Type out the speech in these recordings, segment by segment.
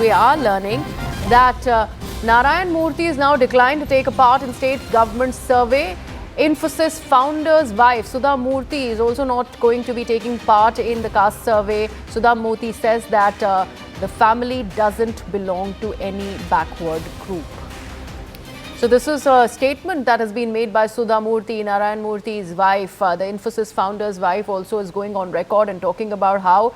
we are learning that Narayan Murthy is now declined to take a part in state government survey. Infosys founder's wife, Sudha Murthy, is also not going to be taking part in the caste survey. Sudha Murthy says that the family doesn't belong to any backward group. So this is a statement that has been made by Sudha Murthy, Narayan Murthy's wife. The Infosys founder's wife also is going on record and talking about how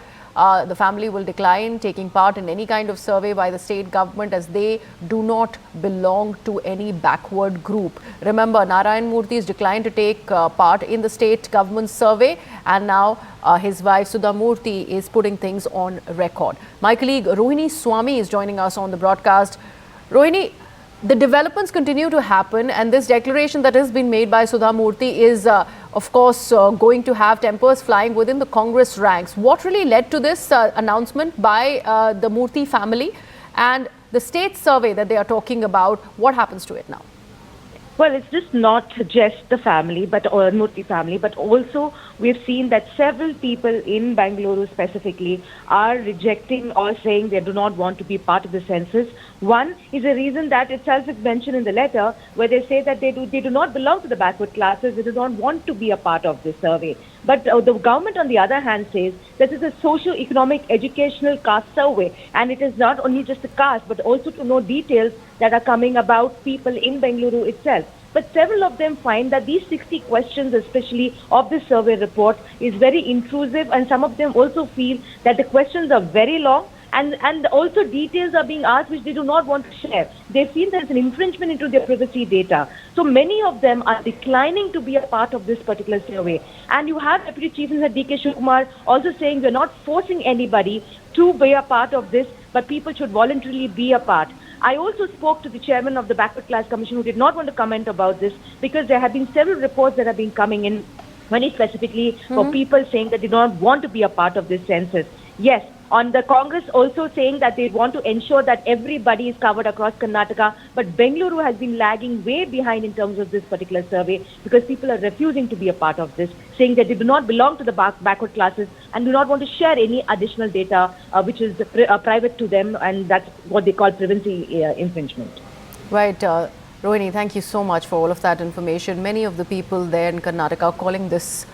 the family will decline taking part in any kind of survey by the state government as they do not belong to any backward group. Remember, Narayan Murthy is declined to take part in the state government survey, and now his wife Sudha Murthy is putting things on record. My colleague Rohini Swami is joining us on the broadcast. Rohini, the developments continue to happen, and this declaration that has been made by Sudha Murthy is, of course, going to have tempers flying within the Congress ranks. What really led to this announcement by the Murthy family, and the state survey that they are talking about? What happens to it now? Well, it's just not just the family, or Murthy family, but also we've seen that several people in Bengaluru specifically are rejecting or saying they do not want to be part of the census. One is a reason that itself is mentioned in the letter, where they say that they do not belong to the backward classes, they do not want to be a part of this survey. But the government, on the other hand, says this is a socio-economic educational caste survey, and it is not only just the caste, but also to know details that are coming about people in Bengaluru itself. But several of them find that these 60 questions, especially of this survey report, is very intrusive, and some of them also feel that the questions are very long, and also details are being asked which they do not want to share. They feel there's an infringement into their privacy data. So many of them are declining to be a part of this particular survey. And you have Deputy Chief Minister D.K. Shivakumar also saying we're not forcing anybody to be a part of this, but people should voluntarily be a part. I also spoke to the chairman of the Backward Class Commission, who did not want to comment about this because there have been several reports that have been coming in, very specifically for people saying that they don't want to be a part of this census. Yes, on the Congress also saying that they want to ensure that everybody is covered across Karnataka, but Bengaluru has been lagging way behind in terms of this particular survey because people are refusing to be a part of this, saying that they do not belong to the backward classes and do not want to share any additional data which is private to them, and that's what they call privacy infringement. Right. Rohini, thank you so much for all of that information. Many of the people there in Karnataka are calling this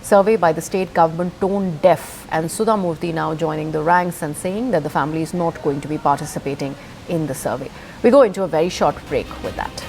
survey by the state government tone deaf, and Sudha Murthy now joining the ranks and saying that the family is not going to be participating in the survey. We go into a very short break with that.